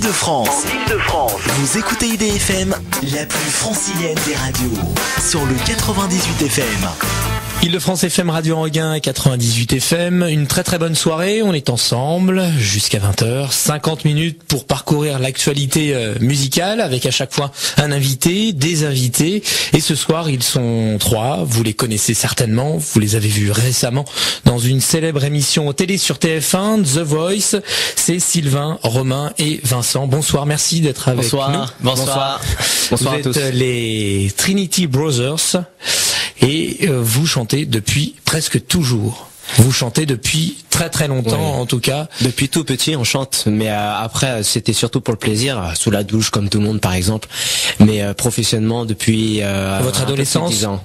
Île-de-France. Vous écoutez IDFM, la plus francilienne des radios, sur le 98 FM. Île-de-France FM, Radio Anguin, 98 FM. Une très très bonne soirée. On est ensemble jusqu'à 20h. 50 minutes pour parcourir l'actualité musicale avec à chaque fois un invité, des invités. Et ce soir, ils sont 3. Vous les connaissez certainement. Vous les avez vus récemment dans une célèbre émission télé sur TF1, The Voice. C'est Sylvain, Romain et Vincent. Bonsoir. Merci d'être avec nous. Bonsoir. Bonsoir à tous. Vous êtes les Trinity Brothers. Et vous chantez depuis presque toujours. Vous chantez depuis très très longtemps, en tout cas. Depuis tout petit, on chante, mais après c'était surtout pour le plaisir, sous la douche comme tout le monde par exemple. Mais professionnellement depuis votre adolescence. 10 ans.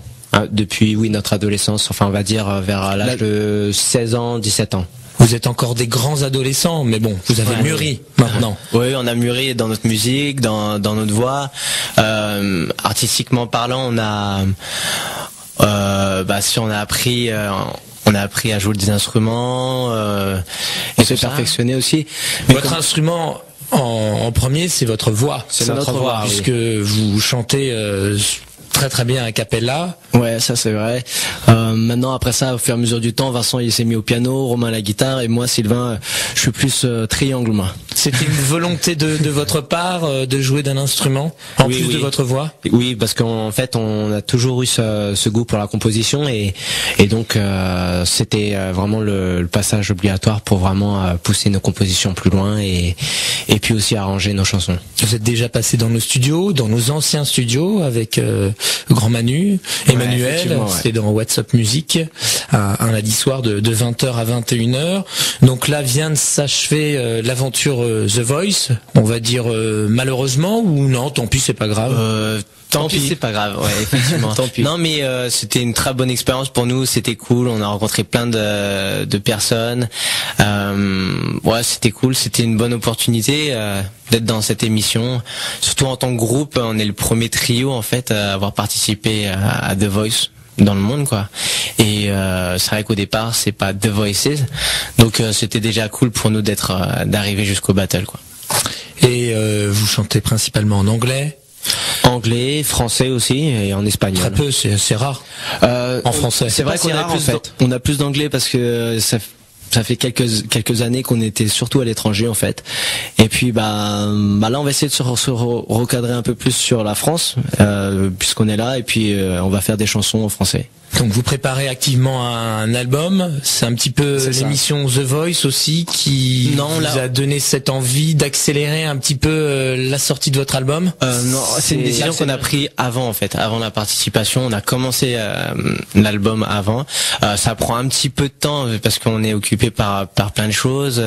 Depuis notre adolescence, enfin on va dire vers l'âge de 16 ans, 17 ans. Vous êtes encore des grands adolescents, mais bon, vous avez mûri maintenant. Oui, on a mûri dans notre musique, dans notre voix. Artistiquement parlant, on a appris à jouer des instruments et se perfectionner aussi. Mais votre instrument en premier, c'est votre voix. C'est notre voix, puisque vous chantez très très bien a cappella. Ouais, ça c'est vrai. Maintenant après ça, au fur et à mesure du temps, Vincent il s'est mis au piano, Romain à la guitare et moi Sylvain, je suis plus triangle moi. C'était une volonté de votre part de jouer d'un instrument en plus de votre voix? Oui, parce qu'en fait on a toujours eu ce goût pour la composition et donc c'était vraiment le passage obligatoire pour vraiment pousser nos compositions plus loin et puis aussi arranger nos chansons. Vous êtes déjà passé dans nos studios, dans nos anciens studios avec Grand Manu, Emmanuel, c'était dans WhatsApp Music, un lundi soir de 20h à 21h. Donc là vient de s'achever l'aventure The Voice, on va dire malheureusement, ou non, tant pis, c'est pas grave. Tant pis, c'est pas grave, effectivement. Tant pis. Non, mais c'était une très bonne expérience pour nous, c'était cool, on a rencontré plein de personnes. C'était cool, c'était une bonne opportunité d'être dans cette émission. Surtout en tant que groupe, on est le premier trio en fait à avoir participé à The Voice dans le monde, quoi. Et c'est vrai qu'au départ, c'est pas The Voices, donc c'était déjà cool pour nous d'arriver jusqu'au battle, quoi. Et vous chantez principalement en anglais? Anglais, français aussi et en espagnol. Très peu, c'est rare. En français. C'est vrai qu'on a plus on a plus d'anglais parce que ça fait quelques années qu'on était surtout à l'étranger en fait. Et puis là on va essayer de se recadrer un peu plus sur la France puisqu'on est là et puis on va faire des chansons en français. Donc vous préparez activement un album, c'est un petit peu l'émission The Voice aussi qui vous a donné cette envie d'accélérer un petit peu la sortie de votre album? Non, c'est une décision qu'on a pris avant la participation. On a commencé l'album avant. Ça prend un petit peu de temps parce qu'on est occupé par plein de choses.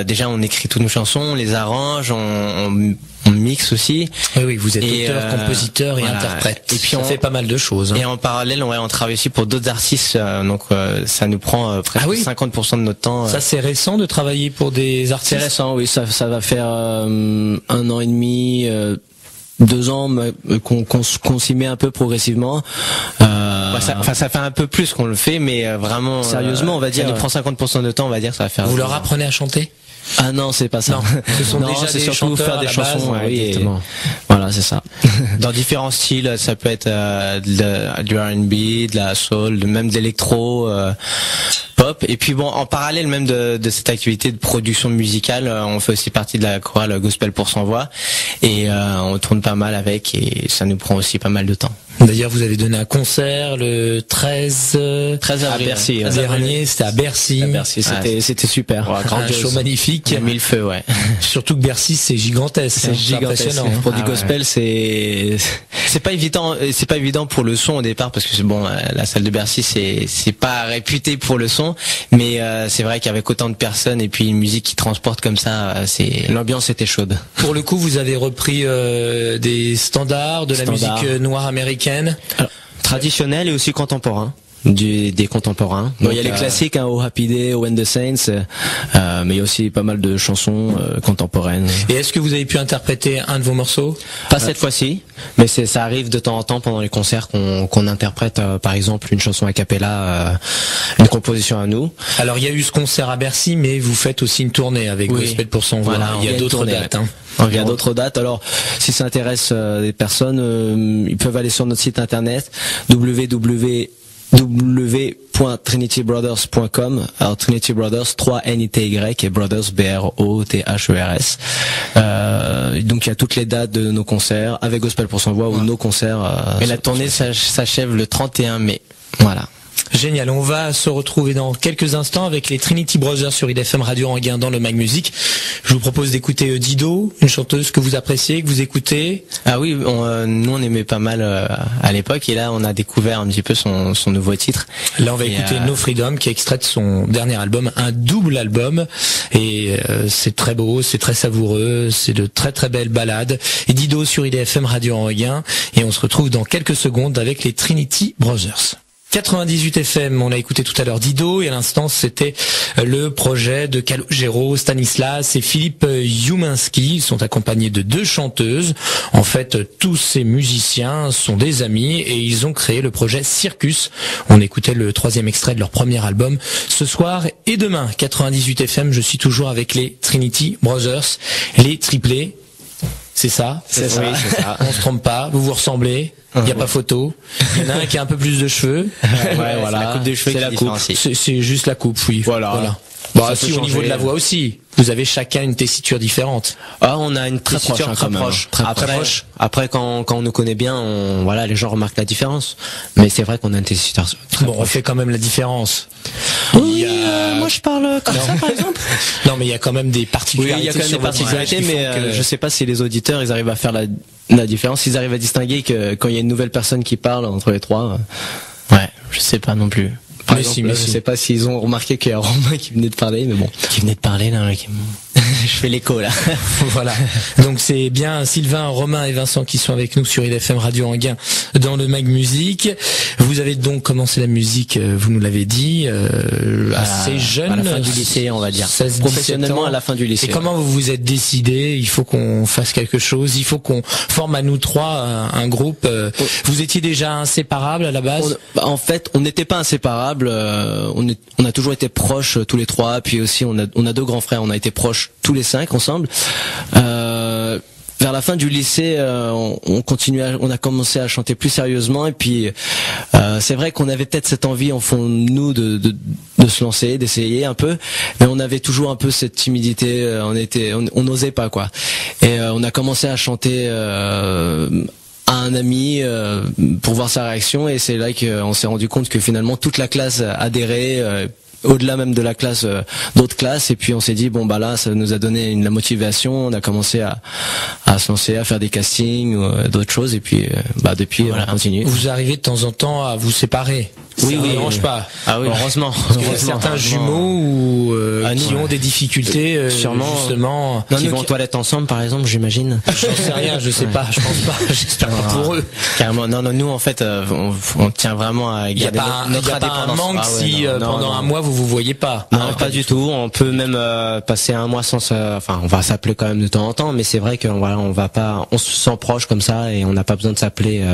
Déjà on écrit toutes nos chansons, on les arrange, on mixe aussi. Oui, vous êtes auteur, compositeur et interprète. Et puis on fait pas mal de choses. Et en parallèle, on travaille aussi pour d'autres artistes. Donc ça nous prend presque 50% de notre temps. Ça c'est récent de travailler pour des artistes? C'est récent, oui. Ça va faire 1 an et demi. 2 ans qu'on s'y met un peu progressivement. Ça fait un peu plus qu'on le fait, mais vraiment sérieusement, on va dire, ça nous prend 50% de temps, on va dire, ça va faire. Vous leur apprenez à chanter? Ah non, c'est pas ça. Non, ce sont déjà des surtout faire des chansons. Exactement. Voilà, c'est ça. Dans différents styles, ça peut être du R&B, de la soul, même de l'électro, pop. Et puis bon, en parallèle même de cette activité de production musicale, on fait aussi partie de la chorale Gospel pour sans voix et on tourne pas mal avec et ça nous prend aussi pas mal de temps. D'ailleurs, vous avez donné un concert le 13 avril. À Bercy. Dernier, c'était à Bercy. C'était super. Un show magnifique. Mille feux, ouais. Surtout que Bercy, c'est gigantesque. C'est impressionnant. Pour du gospel, c'est pas évident pour le son au départ parce que la salle de Bercy, c'est pas réputé pour le son, mais c'est vrai qu'avec autant de personnes et puis une musique qui transporte comme ça, l'ambiance était chaude. Pour le coup, vous avez repris des standards de la musique noire américaine. Alors, traditionnelle et aussi contemporain. des contemporains. Donc, il y a les classiques, Oh Happy Day, When the Saints, mais il y a aussi pas mal de chansons contemporaines. Et est-ce que vous avez pu interpréter un de vos morceaux? Pas cette fois-ci, mais ça arrive de temps en temps pendant les concerts qu'on interprète par exemple une chanson a cappella, une composition à nous. Alors il y a eu ce concert à Bercy, mais vous faites aussi une tournée avec Gospel pour son voix. Voilà, il y a d'autres dates. Il y a d'autres dates. Alors, si ça intéresse des personnes, ils peuvent aller sur notre site internet www.trinitybrothers.com. Alors Trinity Brothers 3 NITY et Brothers BROTHERS. Donc il y a toutes les dates de nos concerts avec Gospel pour son voix ou nos concerts. Et la tournée s'achève le 31 mai. Voilà. Génial, on va se retrouver dans quelques instants avec les Trinity Brothers sur IDFM Radio Anguin dans le Mag Music. Je vous propose d'écouter Dido, une chanteuse que vous appréciez, que vous écoutez. Ah oui, nous on aimait pas mal à l'époque et là on a découvert un petit peu son nouveau titre. Là on va écouter No Freedom qui est extrait de son dernier album, un double album et c'est très beau, c'est très savoureux, c'est de très très belles ballades. Et Dido sur IDFM Radio Anguin et on se retrouve dans quelques secondes avec les Trinity Brothers. 98 FM, on a écouté tout à l'heure Dido et à l'instant c'était le projet de Calogero, Stanislas et Philippe Youminski. Ils sont accompagnés de 2 chanteuses. En fait, tous ces musiciens sont des amis et ils ont créé le projet Circus. On écoutait le 3e extrait de leur premier album ce soir et demain. 98 FM, je suis toujours avec les Trinity Brothers, les triplés. C'est ça? C'est ça. Oui, c'est ça. On se trompe pas, vous vous ressemblez. Il n'y a pas photo. Il y en a un qui a un peu plus de cheveux. Ouais, voilà. La coupe de cheveux, c'est la coupe. C'est juste la coupe, oui. Voilà. Bah, si, au niveau de la voix aussi. Vous avez chacun une tessiture différente. Ah, on a une tessiture très proche. Après, quand on nous connaît bien, voilà, les gens remarquent la différence. Mais c'est vrai qu'on a une tessiture très proche. On fait quand même la différence. Oui, moi je parle comme ça, par exemple. Non, mais il y a quand même des particularités. Oui, il y a quand même des particularités, mais je sais pas si les auditeurs, ils arrivent à faire la différence. Ils arrivent à distinguer que quand il y a une nouvelle personne qui parle entre les trois. Ouais, je sais pas non plus. Par exemple, je sais pas s'ils ont remarqué qu'il y a Romain qui venait de parler, mais bon. Qui venait de parler là, je fais l'écho là. Voilà. Donc c'est bien Sylvain, Romain et Vincent qui sont avec nous sur IDFM Radio Anguin dans le Mag Music. Vous avez donc commencé la musique, vous nous l'avez dit, assez jeune. À la fin du lycée, on va dire. 16, professionnellement à la fin du lycée. Et comment vous vous êtes décidé? Il faut qu'on fasse quelque chose. Il faut qu'on forme à nous trois un groupe. Vous étiez déjà inséparables à la base? En fait, on n'était pas inséparables. On a toujours été proches tous les trois. Puis aussi, on a 2 grands frères. On a été proches tous les 5 ensemble. Vers la fin du lycée, on a commencé à chanter plus sérieusement et puis c'est vrai qu'on avait peut-être cette envie en fond de nous de se lancer, d'essayer un peu, mais on avait toujours un peu cette timidité, on n'osait pas quoi. Et on a commencé à chanter à un ami pour voir sa réaction et c'est là qu'on s'est rendu compte que finalement toute la classe adhérait. Au-delà même de la classe, d'autres classes, et puis on s'est dit bon bah là ça nous a donné la motivation, on a commencé à se lancer, à faire des castings, d'autres choses, et puis depuis voilà, on continue. Vous arrivez de temps en temps à vous séparer? Oui, ça ne dérange pas. Ah oui, heureusement. Parce qu'il y a certains jumeaux qui ont des difficultés, sûrement, justement. Qui vont aux toilettes ensemble, par exemple, j'imagine. J'en sais rien, je sais pas, je pense pas. J'espère pas pour eux. Carrément. Non, nous en fait, on tient vraiment à garder notre indépendance. Il n'y a pas un manque si pendant un mois vous voyez pas. Non, pas du tout. On peut même passer un mois sans enfin, on va s'appeler quand même de temps en temps, mais c'est vrai que voilà, on se sent proche comme ça et on n'a pas besoin de s'appeler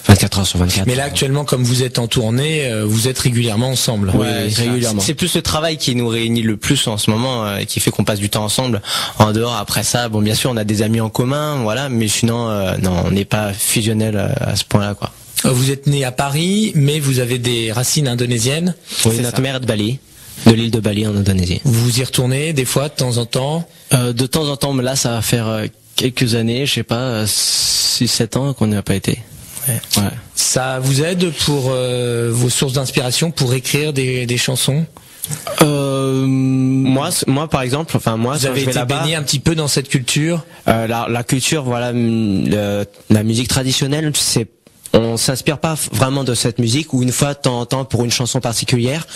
24 heures sur 24. Mais là actuellement, comme vous êtes en tournée, vous êtes régulièrement ensemble. Ouais, régulièrement. C'est plus le travail qui nous réunit le plus en ce moment, qui fait qu'on passe du temps ensemble. En dehors, après ça, bon, bien sûr, on a des amis en commun, voilà, mais sinon, non, on n'est pas fusionnel à ce point-là, quoi. Vous êtes né à Paris, mais vous avez des racines indonésiennes. Oui, notre mère est de Bali, de l'île de Bali en Indonésie. Vous y retournez des fois, de temps en temps? De temps en temps, mais là, ça va faire quelques années, je sais pas, 6-7 ans qu'on n'y a pas été. Ouais. Ça vous aide pour vos sources d'inspiration pour écrire des chansons? Moi par exemple, enfin moi, vous avez été baigné un petit peu dans cette culture. La culture, voilà, la musique traditionnelle, on s'inspire pas vraiment de cette musique, ou une fois de temps en temps pour une chanson particulière.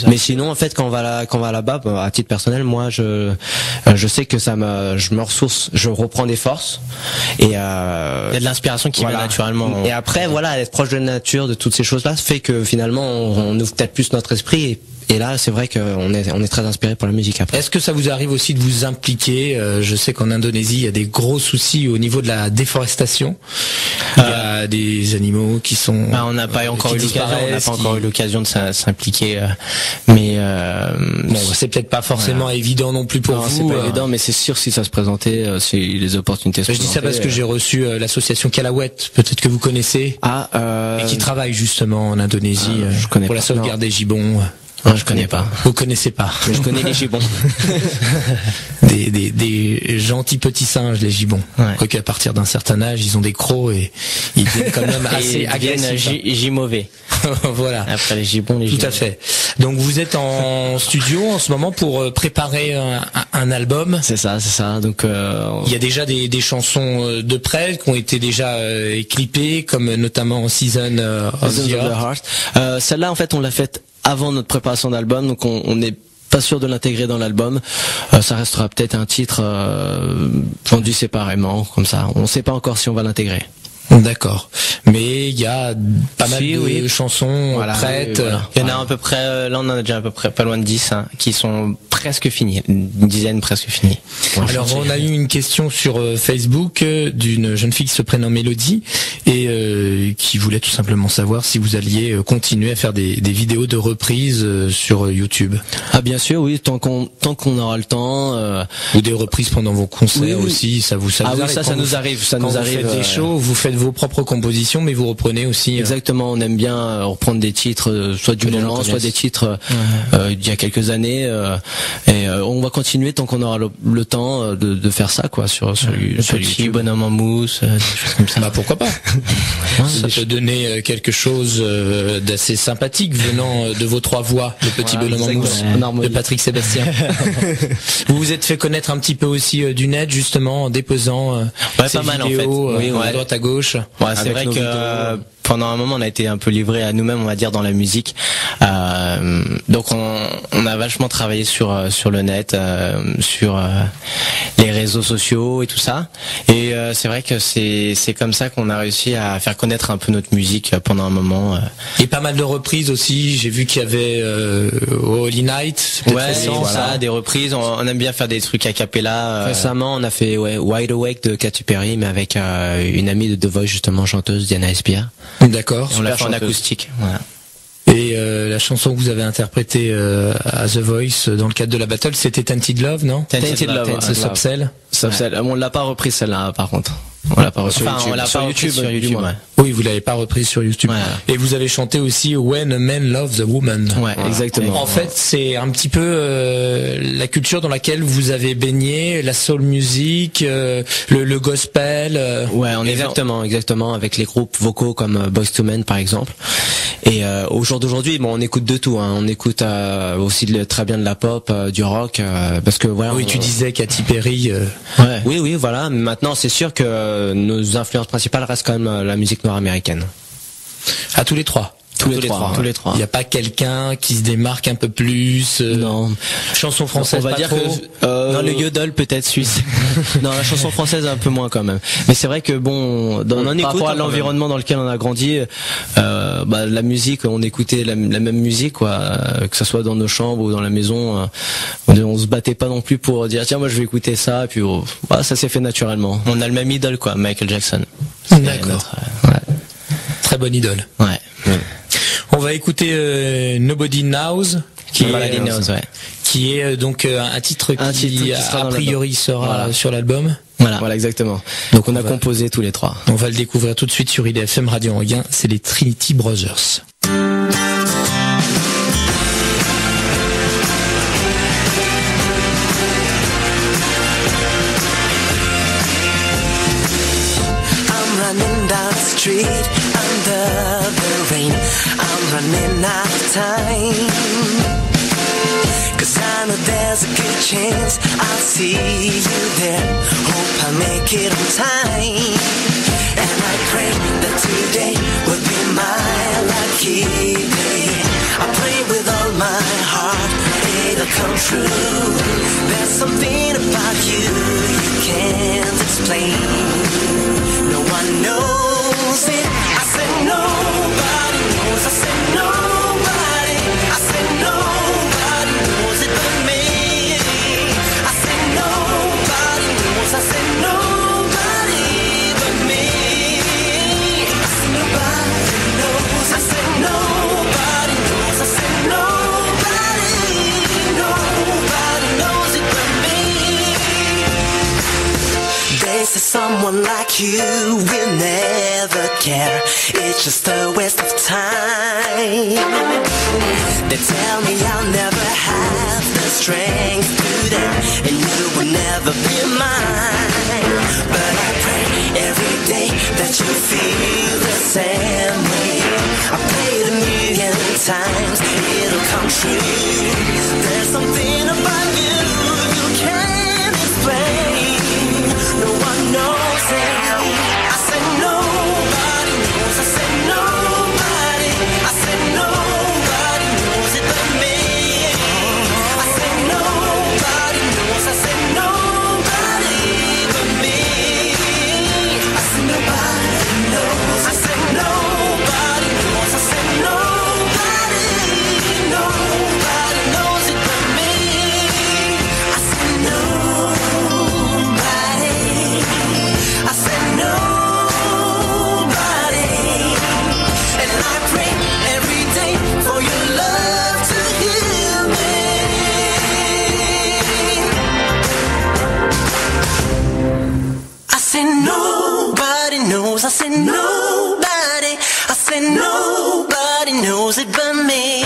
Mais sinon, en fait, quand on va là-bas, à titre personnel, moi, je sais que je me ressource, je reprends des forces, et il y a de l'inspiration qui vient naturellement. Et après, voilà, être proche de la nature, de toutes ces choses-là, fait que finalement, on ouvre peut-être plus notre esprit. Et là, c'est vrai qu'on est très inspiré pour la musique après. Est-ce que ça vous arrive aussi de vous impliquer? Je sais qu'en Indonésie, il y a des gros soucis au niveau de la déforestation. Il y a des animaux qui sont... on n'a pas encore eu l'occasion de s'impliquer. Mais bon, c'est peut-être pas forcément évident non plus pour vous. C'est pas évident, mais c'est sûr, si ça se présentait, si les opportunités se présentaient. Je dis ça parce que j'ai reçu l'association Kalawet, peut-être que vous connaissez, et qui travaille justement en Indonésie pour la sauvegarde des gibbons. Non, je connais pas. Vous connaissez pas. Mais je connais les gibbons. des gentils petits singes, les gibbons. Quoique à partir d'un certain âge, ils ont des crocs et ils deviennent quand même assez agressifs. Gimauvais. Voilà. Après les gibbons, Tout à fait. Donc vous êtes en studio en ce moment pour préparer un album. C'est ça. Donc il y a déjà des chansons de près qui ont été déjà clippées, comme notamment Season of the Heart. Celle-là, en fait, on l'a faite avant notre préparation d'album, donc on n'est pas sûr de l'intégrer dans l'album. Ça restera peut-être un titre vendu séparément, comme ça. On ne sait pas encore si on va l'intégrer. D'accord. Mais il y a pas mal de chansons prêtes. Il y en a à peu près, là on en a déjà à peu près pas loin de 10 qui sont presque finies, une dizaine presque finies. Alors on a eu une question sur Facebook d'une jeune fille qui se prénomme Mélodie et qui voulait tout simplement savoir si vous alliez continuer à faire des vidéos de reprises sur YouTube. Ah bien sûr, oui, tant qu'on aura le temps. Ou des reprises pendant vos concerts aussi, ça vous arrive. Ça nous arrive. Quand vous faites des shows, vous faites vos propres compositions, mais vous reprenez aussi. Exactement, on aime bien reprendre des titres, soit du moment, soit des titres d'il y a quelques années, et on va continuer tant qu'on aura le temps de faire ça, quoi, sur YouTube, bonhomme en mousse, des choses comme ça. Bah pourquoi pas. Ça peut donner quelque chose d'assez sympathique venant de vos trois voix, le petit bonhomme en mousse de Patrick Sébastien. Vous vous êtes fait connaître un petit peu aussi du net, justement, en déposant ces vidéos à droite à gauche. Ouais, c'est vrai que pendant un moment on a été un peu livré à nous-mêmes, on va dire, dans la musique. Donc on a vachement travaillé sur le net, sur les réseaux sociaux et tout ça. Et c'est vrai que c'est comme ça qu'on a réussi à faire connaître un peu notre musique pendant un moment. Et pas mal de reprises aussi. J'ai vu qu'il y avait Holy Night. Récent, ça, des reprises. On aime bien faire des trucs a cappella. Récemment, on a fait Wide Awake de Katy Perry, mais avec une amie de The Voice, justement, chanteuse, Diana Espia. D'accord. On l'a fait en acoustique. Voilà. Et la chanson que vous avez interprétée à The Voice dans le cadre de la battle, c'était Tainted Love, non? Tainted Love, c'est Subcell. On l'a pas repris celle-là, par contre. On l'a pas repris sur YouTube. Oui, vous l'avez pas reprise sur YouTube. Ouais. Et vous avez chanté aussi When a Man Loves a Woman. Ouais, exactement. En fait, c'est un petit peu la culture dans laquelle vous avez baigné, la soul music, le gospel. Ouais, exactement, avec les groupes vocaux comme Boyz II Men par exemple. Et au jour d'aujourd'hui, on écoute de tout. On écoute aussi très bien de la pop, du rock, parce que voilà. Oui, tu disais Katy Perry. Oui, voilà. Maintenant, c'est sûr que nos influences principales restent quand même la musique nord-américaine. À tous les trois. Tous les trois. Il n'y a pas quelqu'un qui se démarque un peu plus. Non. Chanson française. On va pas dire trop. que dans le yodel peut-être suisse. Non, la chanson française un peu moins quand même. Mais c'est vrai que par rapport à l'environnement dans lequel on a grandi, la musique, on écoutait la même musique, quoi, que ça soit dans nos chambres ou dans la maison. On se battait pas non plus pour dire tiens moi je vais écouter ça. Et puis ça s'est fait naturellement. On a le même idole, quoi, Michael Jackson. D'accord. Très bonne idole. Ouais. On va écouter Nobody Knows, qui est donc un titre qui a priori sera sur l'album. Voilà, exactement. Donc on a composé tous les trois. On va le découvrir tout de suite sur IDFM Radio Anguin, c'est les Trinity Brothers. Street under the rain, I'm running out of time, 'cause I know there's a good chance I'll see you there. Hope I make it on time, and I pray that today keep it. I pray with all my heart, it'll come true. There's something about you can't explain. No one knows it. I said nobody knows. I said nobody. I said nobody knows it but me. I said nobody knows. I said nobody but me. I said nobody knows. I said nobody knows. I said nobody knows it but me. They say someone like you will never care. It's just a waste of time. They tell me I'll never have the strength to dare, and you will never be mine. But I pray every day that you feel the same way. I prayed 1,000,000 times, it'll come true. There's something about you you can't explain. No one knows it. I said nobody knows. I said nobody. I said nobody knows it but me. I said nobody knows. I said nobody but me. I said nobody knows. I said nobody knows. I said nobody knows it but me. I said nobody. I said nobody. And I pray every day for your love to heal me. I said nobody knows. I said nobody. I said nobody knows it but me. I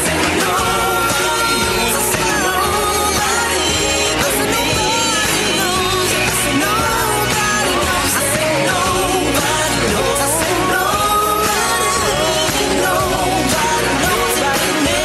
said nobody knows. I said nobody but me. I said nobody knows. I said nobody knows. I said nobody knows it but me.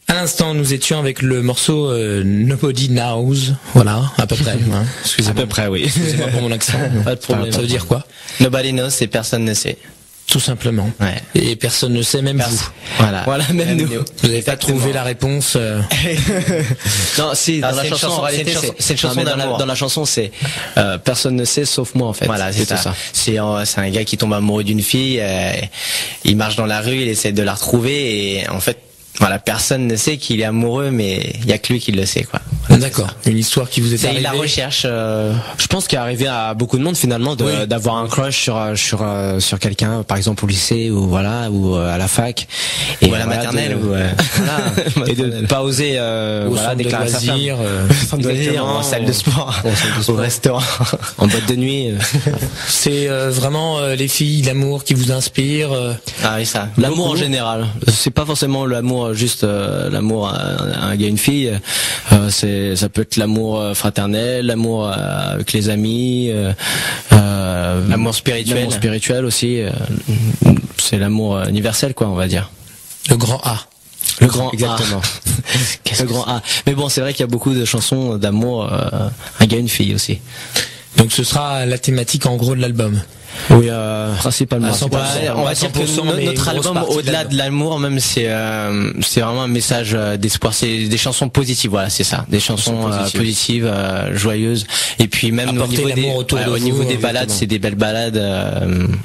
À l'instant, nous étions avec le morceau Nobody Knows, voilà, à peu près. Hein. Excusez-moi. À peu près, oui. Excusez-moi pour mon accent. Pas de problème. Ça veut dire quoi? Nobody knows, c'est personne ne sait. Tout simplement. Ouais. Et personne ne sait, même vous. Voilà, même nous. Vous n'avez pas trouvé la réponse. Non, si, dans la chanson, en réalité, c'est une chanson d'amour. Dans la chanson, c'est personne ne sait sauf moi, en fait. Voilà, c'est ça. C'est un gars qui tombe amoureux d'une fille, il marche dans la rue, il essaie de la retrouver et en fait, voilà, personne ne sait qu'il est amoureux, mais il y a que lui qui le sait, quoi. D'accord. Une histoire qui vous est arrivée. La recherche. Je pense qu'il est arrivé à beaucoup de monde finalement d'avoir un crush sur quelqu'un, par exemple au lycée ou voilà ou à la fac et ou à la maternelle voilà, et de pas oser voilà déclarer sa flamme. En salle de sport, au restaurant, en boîte de nuit. C'est vraiment les filles, l'amour qui vous inspire. Ah oui, ça. L'amour en général. C'est pas forcément l'amour juste l'amour à un gars, une fille. Ça peut être l'amour fraternel, l'amour avec les amis, l'amour spirituel aussi. C'est l'amour universel, quoi, on va dire. Le grand A. Le grand exactement. A. Le grand A. Mais bon, c'est vrai qu'il y a beaucoup de chansons d'amour, un gars, une fille aussi. Donc ce sera la thématique en gros de l'album. Oui, principalement. On va dire que notre album, au-delà de l'amour, même c'est vraiment un message d'espoir. C'est des chansons positives, voilà, c'est ça, des chansons positives, joyeuses. Et puis même au niveau des balades, c'est des belles balades.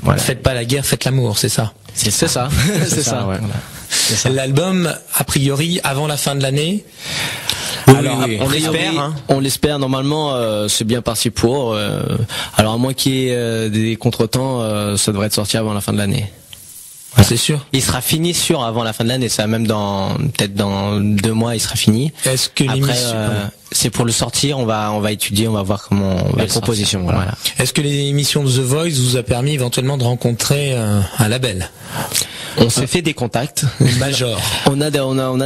Voilà. Faites pas la guerre, faites l'amour, c'est ça. C'est ça. C'est ça. Ouais. L'album, a priori, avant la fin de l'année. Alors, oui. On l'espère. Normalement, c'est bien parti pour. Alors, à moins qu'il y ait des contretemps, ça devrait être sorti avant la fin de l'année. Voilà. C'est sûr. Il sera fini sûr avant la fin de l'année. Ça, même peut-être dans 2 mois, il sera fini. Est-ce que après, c'est pour le sortir. On va étudier, on va voir comment on va les propositions. Voilà. Est-ce que l'émission de The Voice vous a permis éventuellement de rencontrer un label? On s'est fait des contacts. Major. On a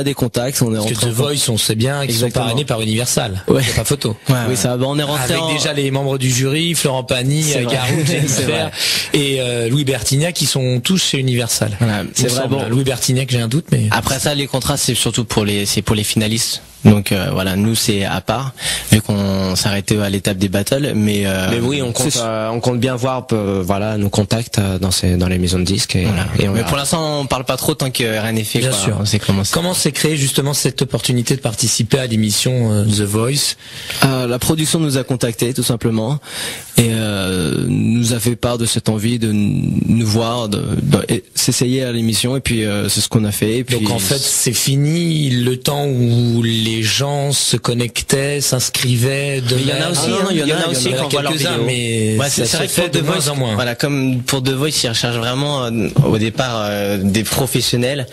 des contacts. Parce que The Voice, on sait bien qu'ils sont parrainés par Universal. Ouais. C'est pas photo. Oui, ça va. On est rentré avec déjà les membres du jury, Florent Pagny, Garou, Jennifer et Louis Bertignac, qui sont tous chez Universal. Voilà, c'est vrai. Bon, Louis Bertignac, j'ai un doute, mais après ça, les contrats, c'est surtout pour les finalistes. Donc voilà, nous c'est à part vu qu'on s'arrêtait à l'étape des battles, mais oui, on compte bien voir voilà nos contacts dans les maisons de disques mais pour l'instant on parle pas trop tant que rien n'est fait. Bien sûr. Comment s'est créée justement cette opportunité de participer à l'émission The Voice? La production nous a contactés tout simplement et nous a fait part de cette envie de nous voir, de s'essayer à l'émission, et puis c'est ce qu'on a fait. Et puis, donc en fait c'est fini le temps où les gens se connectaient, s'inscrivaient. Il y en a aussi, il y en a aussi quand on voit leurs vidéos. Mais ça se fait de moins en moins. Voilà, comme pour The Voice, ils recherchent vraiment au départ des professionnels.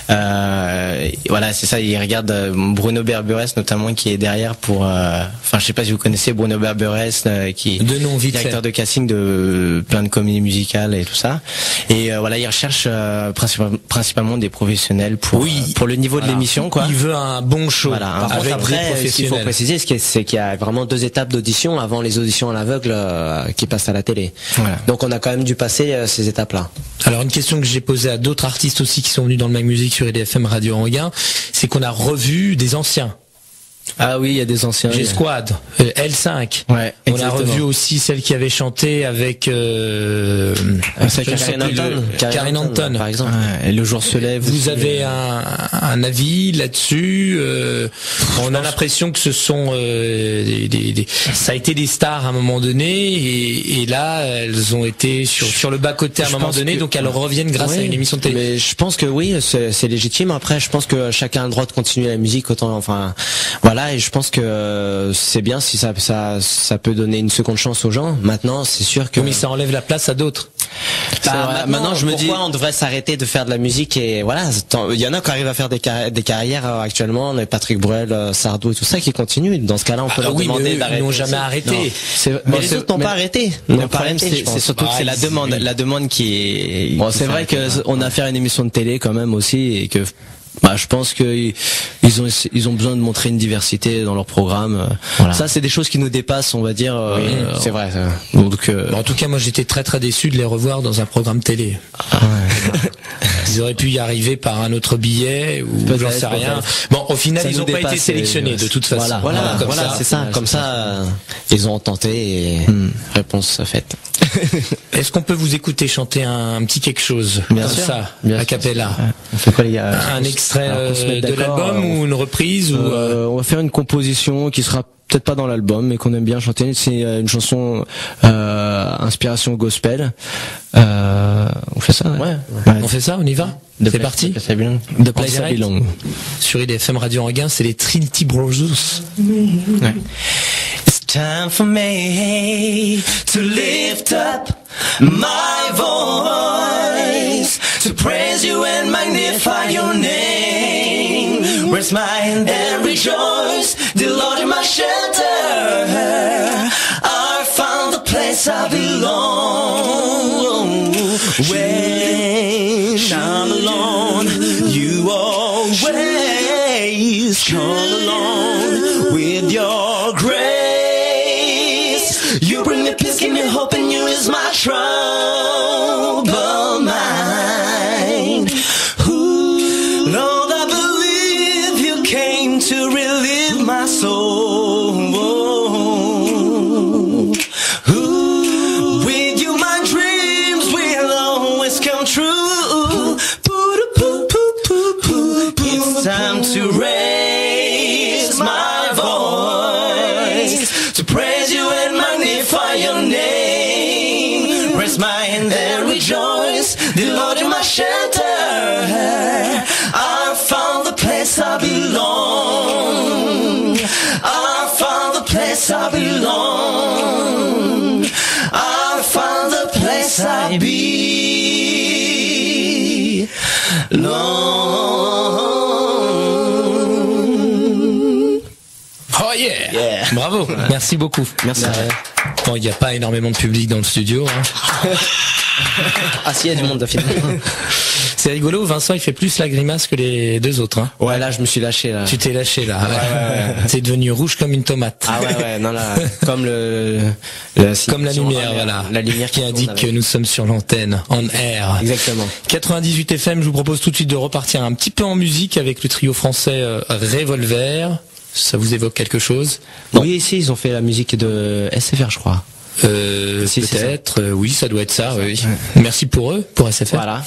Voilà, c'est ça. Ils regardent Bruno Berberès notamment qui est derrière pour. Enfin, je sais pas si vous connaissez Bruno Berberès, qui est directeur de casting de plein de comédies musicales et tout ça. Et voilà, ils recherchent principalement des professionnels pour le niveau de l'émission, quoi. Il veut un bon show. Voilà, avec après, ce qu'il faut préciser, c'est qu'il y a vraiment 2 étapes d'audition avant les auditions à l'aveugle qui passent à la télé. Voilà. Donc on a quand même dû passer ces étapes-là. Alors une question que j'ai posée à d'autres artistes aussi qui sont venus dans le Mag Music sur IDFM Radio Anguin, c'est qu'on a revu des anciens. Ah oui, il y a des anciens. G-Squad, L5. Ouais, on a revu aussi celle qui avait chanté avec Karine Anton, par exemple. Ouais, et Le Jour se lève. Vous avez un avis là-dessus? On a l'impression que ce sont ça a été des stars à un moment donné, et là elles ont été sur le bas côté à un moment donné, donc elles reviennent grâce à une émission de télé. Mais je pense que oui, c'est légitime. Après, je pense que chacun a le droit de continuer la musique autant. Enfin, voilà, et je pense que c'est bien si ça peut donner une seconde chance aux gens. Maintenant, c'est sûr que. Mais ça enlève la place à d'autres. Maintenant, je me dis pourquoi on devrait s'arrêter de faire de la musique, et voilà, il y en a qui arrivent à faire des carrières actuellement, on a Patrick Bruel, Sardou et tout ça qui continuent. Dans ce cas-là, on peut leur demander d'arrêter. Ils n'ont jamais arrêté. Mais les autres n'ont pas arrêté. Le problème, c'est surtout que c'est la demande qui est. Bon, c'est vrai que on a fait une émission de télé quand même aussi, et que. Je pense que ils ont besoin de montrer une diversité dans leur programme. Voilà. Ça, c'est des choses qui nous dépassent, on va dire. Oui, c'est vrai. Donc, en tout cas, moi, j'étais très très déçu de les revoir dans un programme télé. Ils auraient pu y arriver par un autre billet ou j'en sais rien. Bon, au final, ils n'ont pas été sélectionnés de toute façon. Voilà, c'est ça. Comme ça, ils ont tenté et réponse faite. Est-ce qu'on peut vous écouter chanter un petit quelque chose, bien comme sûr, ça, bien a cappella? On fait quoi, les gars? Un extrait de l'album ou une reprise on va faire une composition qui sera peut-être pas dans l'album, mais qu'on aime bien chanter. C'est une chanson inspiration gospel. On fait ça, ouais. On fait ça, on y va. C'est parti. The Place I Belong. Sur IDFM Radio Anguin, c'est les Trinity Brothers. Ouais. It's time for me to lift up my voice, to praise you and magnify your name. Raise my hand and rejoice, the Lord is my shelter. I found the place I belong. When I'm alone, you always come along with your grace. You bring me peace, give me hope, and you is my troubled mind. Lord, I believe you came to relieve my soul. With you my dreams will always come true. It's time to raise my voice, to praise you and magnify your name. Raise my hand and rejoice, the Lord is my shelter. I found the place I belong. I found the place I belong. I found the place I belong. Oh yeah. Bravo. Merci beaucoup. Merci. Bon, il n'y a pas énormément de public dans le studio. Hein. Ah si, il y a du monde finalement. C'est rigolo, Vincent il fait plus la grimace que les deux autres. Hein. Ouais, là je me suis lâché là. Tu t'es lâché là. Ouais. C'est devenu rouge comme une tomate. Ah ouais, non là, comme comme la lumière, voilà. La lumière qui indique que nous sommes sur l'antenne, en air. Exactement. 98 FM, je vous propose tout de suite de repartir un petit peu en musique avec le trio français Revolver. Ça vous évoque quelque chose? Oui, ici ils ont fait la musique de SFR, je crois. Peut-être, oui, ça doit être ça, oui. Merci pour eux, pour SFR. Voilà.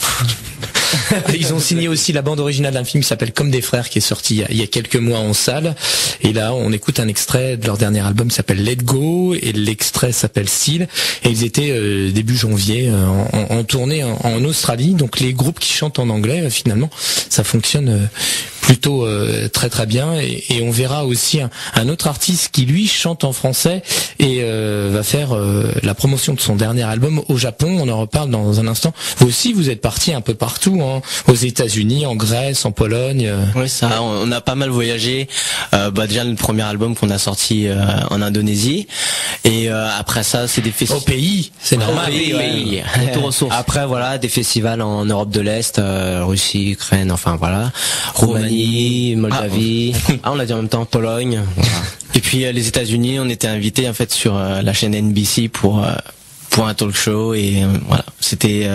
Ils ont signé aussi la bande originale d'un film qui s'appelle Comme des frères, qui est sorti il y a quelques mois en salle. Et là, on écoute un extrait de leur dernier album qui s'appelle Let Go, et l'extrait s'appelle Seal. Et ils étaient début janvier en tournée en Australie. Donc les groupes qui chantent en anglais, finalement, ça fonctionne plutôt très très bien. Et on verra aussi un autre artiste qui lui chante en français et va faire la promotion de son dernier album au Japon. On en reparle dans un instant. Vous aussi, vous êtes parti un peu partout, hein, aux États-Unis, en Grèce, en Pologne. Oui, ça. On a pas mal voyagé. Déjà le premier album qu'on a sorti en Indonésie, et après ça, c'est des festivals. Au pays, c'est normal. Oui. Après, voilà, des festivals en Europe de l'Est, Russie, Ukraine, enfin voilà, Roumanie, Moldavie. On l'a dit en même temps, Pologne. Voilà. Et puis les États-Unis, on était invités en fait sur la chaîne NBC pour un talk show, et voilà, c'était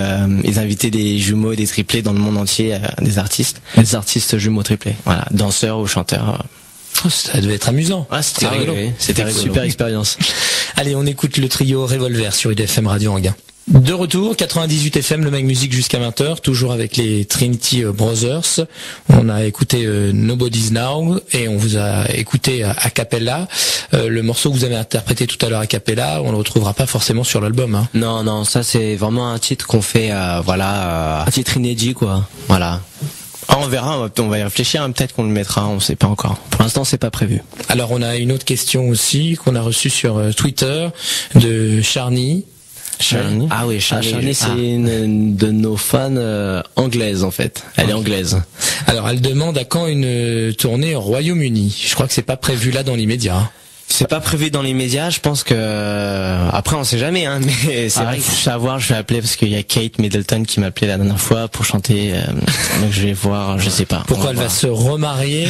ils invitaient des jumeaux et des triplés dans le monde entier, des artistes jumeaux triplés, voilà, danseurs ou chanteurs. Ça devait être amusant. C'était rigolo. Oui. C'était rigolo. Super expérience. Allez, on écoute le trio Revolver sur IDFM Radio Anguin. De retour, 98 FM, le Mag Music jusqu'à 20h, toujours avec les Trinity Brothers. On a écouté Nobody's Now, et on vous a écouté a cappella. Le morceau que vous avez interprété tout à l'heure a cappella, on le retrouvera pas forcément sur l'album. Hein. Non, ça c'est vraiment un titre qu'on fait, un titre inédit, quoi. Voilà. On verra, on va y réfléchir, hein, peut-être qu'on le mettra, on sait pas encore. Pour l'instant, c'est pas prévu. Alors, on a une autre question aussi qu'on a reçue sur Twitter de Charny. Charny. Ah oui, Charny, c'est une de nos fans anglaises en fait. Elle est anglaise. Alors, elle demande à quand une tournée au Royaume-Uni. Je crois que c'est pas prévu là dans l'immédiat. C'est pas prévu dans les médias, je pense que après on sait jamais, hein, mais c'est vrai que je vais appeler parce qu'il y a Kate Middleton qui m'a appelé la dernière fois pour chanter, donc je vais voir, je sais pas. Pourquoi elle va se remarier?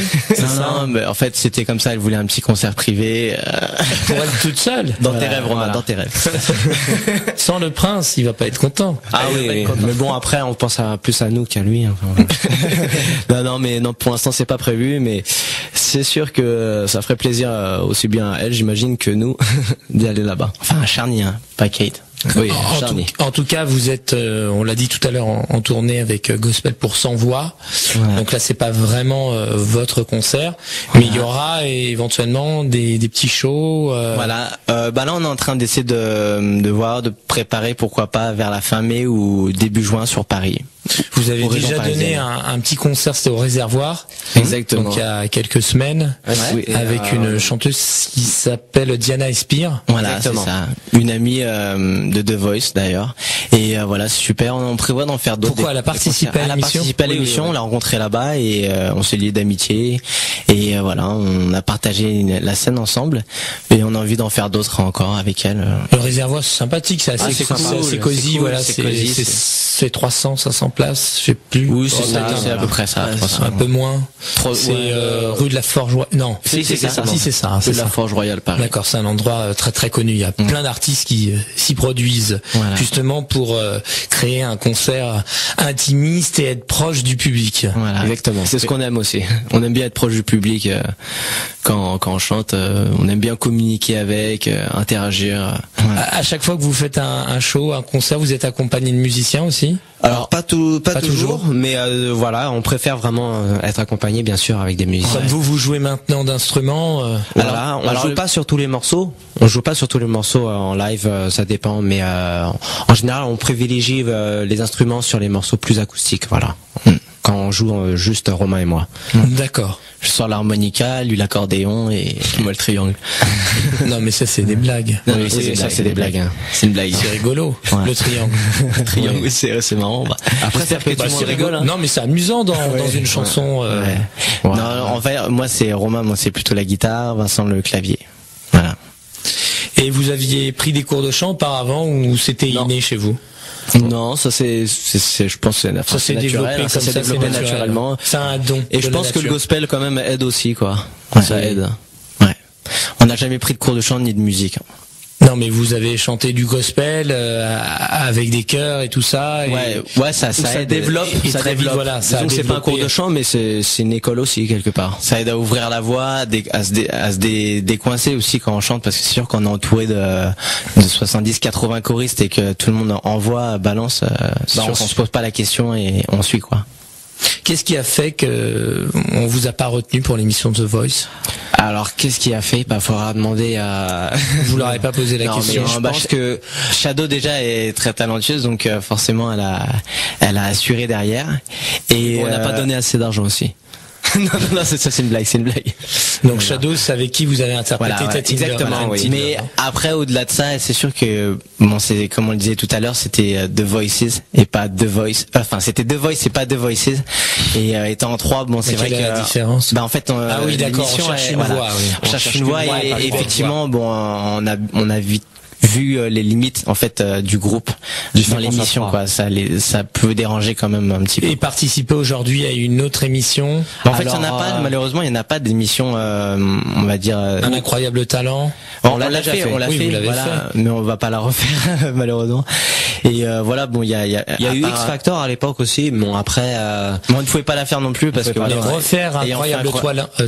Non, mais en fait c'était comme ça, elle voulait un petit concert privé. Pour elle toute seule. Dans tes rêves, Romain, dans tes rêves. Sans le prince, il va pas être content. Ah oui, mais bon après on pense plus à nous qu'à lui. Enfin, non, pour l'instant c'est pas prévu, mais c'est sûr que ça ferait plaisir aussi bien à elle, j'imagine, que nous d'y aller là-bas. Enfin, à Charny, hein, pas Kate. Oui, en tout cas, vous êtes, on l'a dit tout à l'heure, en tournée avec Gospel pour 100 voix. Ouais. Donc là, c'est pas vraiment votre concert, mais il y aura éventuellement des petits shows. Voilà. Là, on est en train d'essayer de préparer, pourquoi pas, vers la fin mai ou début juin sur Paris. Vous avez déjà donné un petit concert, c'était au Réservoir. Exactement. Donc il y a quelques semaines, avec une chanteuse qui s'appelle Diana Espire. Voilà, c'est ça. Une amie de The Voice d'ailleurs. Et voilà, c'est super. On prévoit d'en faire d'autres. Pourquoi elle a participé à l'émission? Elle a participé à l'émission, on l'a rencontrée là-bas et on s'est liés d'amitié. Et voilà, on a partagé la scène ensemble et on a envie d'en faire d'autres encore avec elle. Le Réservoir, c'est sympathique, c'est assez cosy. Voilà, c'est 300, 500 places, je sais plus. Oui, c'est à peu près ça. Un peu moins. C'est rue de la Forge Royale. Non, c'est ça. Si, c'est ça. Rue de la Forge Royale, Paris. D'accord, c'est un endroit très très connu. Il y a plein d'artistes qui s'y produisent justement pour créer un concert intimiste et être proche du public. Voilà, exactement. C'est ce qu'on aime aussi. On aime bien être proche du public quand on chante. On aime bien communiquer avec, interagir. À chaque fois que vous faites un show, un concert, vous êtes accompagné de musiciens aussi? Alors pas toujours, mais voilà, on préfère vraiment être accompagné, bien sûr, avec des musiciens. Comme vous jouez maintenant d'instruments. Alors on joue pas sur tous les morceaux. On joue pas sur tous les morceaux en live, ça dépend, mais en général, on privilégie les instruments sur les morceaux plus acoustiques, voilà. Quand on joue juste Romain et moi. D'accord. Je sors l'harmonica, lui l'accordéon et moi le triangle. Non mais ça c'est des blagues. Oui, c'est des blagues. Hein. C'est une blague. C'est rigolo, le triangle. Le triangle, oui, c'est marrant. Après ça fait tu rigoles. Hein. Non mais c'est amusant dans une chanson. Non, en fait, moi c'est Romain, c'est plutôt la guitare, Vincent le clavier. Voilà. Et vous aviez pris des cours de chant auparavant ou c'était inné chez vous? Non, ça c'est je pense ça c'est développé naturel, ça s'est développé naturellement. C'est un don. Et je pense que le gospel quand même aide aussi, quoi. Ça aide. Ouais. On n'a jamais pris de cours de chant ni de musique. Non, mais vous avez chanté du gospel avec des chœurs et tout ça. Et ouais, ça développe. Et très vite, voilà. Ça c'est pas un cours de chant, mais c'est une école aussi quelque part. Ça aide à ouvrir la voix, à se décoincer aussi quand on chante, parce que c'est sûr qu'on est entouré de 70-80 choristes et que tout le monde envoie, balance. On se pose pas la question et on suit quoi. Qu'est-ce qui a fait que on vous a pas retenu pour l'émission The Voice? Alors, qu'est-ce qui a fait? Faudra demander à... Je vous l'aurais pas posé la question. Je pense que Shadow déjà est très talentueuse, donc forcément elle a assuré derrière. Et on n'a pas donné assez d'argent aussi. non, c'est une blague. Donc Shadow, c'est avec qui vous avez interprété Tinder. Exactement, oui. Mais après, au-delà de ça, c'est sûr que c'est comme on le disait tout à l'heure, c'était The Voices et pas The Voice. Enfin, c'était The Voice et pas The Voices. Et étant en 3, c'est vrai que la différence. En fait, oui, d'accord. On cherche une voix. On cherche une voix et effectivement, on a vu les limites en fait du groupe dans l'émission quoi, ça peut déranger quand même un petit peu. Et participer aujourd'hui à une autre émission. En fait, malheureusement, il n'y en a pas d'émission on va dire Un incroyable talent. On l'a fait, mais on va pas la refaire malheureusement. Et voilà, il y a eu X Factor à l'époque aussi, mais après on ne pouvait pas la faire non plus parce que refaire incroyable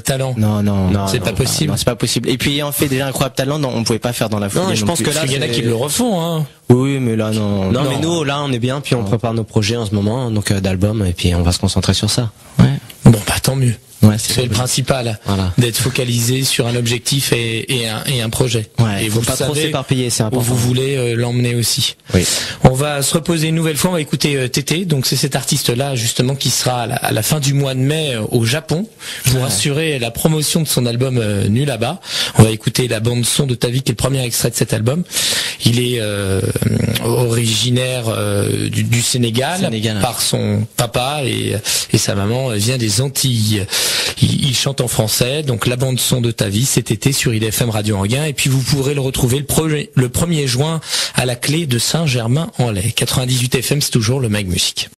talent. Non, c'est pas possible. Non, c'est pas possible. Et puis on fait déjà incroyable talent, on pouvait pas faire dans la foulée. Non, je pense que là il y en a qui le refont hein. Oui, mais là non. Non, mais nous là on est bien, puis on prépare nos projets en ce moment, donc d'albums, et puis on va se concentrer sur ça. Ouais. Bon tant mieux. Ouais, c'est le principal, d'être focalisé sur un objectif et un projet. Ouais, et vous pas trop s'éparpiller, c'est important. Où vous voulez l'emmener aussi. Oui. On va se reposer une nouvelle fois, on va écouter Tété, donc c'est cet artiste-là justement qui sera à la fin du mois de mai au Japon pour assurer la promotion de son album Nu là-bas. On va écouter la bande son de Ta vie qui est le premier extrait de cet album. Il est originaire du Sénégal par son papa et sa maman vient des Antilles. Il chante en français, donc la bande son de Ta vie cet été sur IDFM Radio Anguin, et puis vous pourrez le retrouver le 1er juin à la Clé de Saint-Germain-en-Laye. 98 FM, c'est toujours le Mag Musique.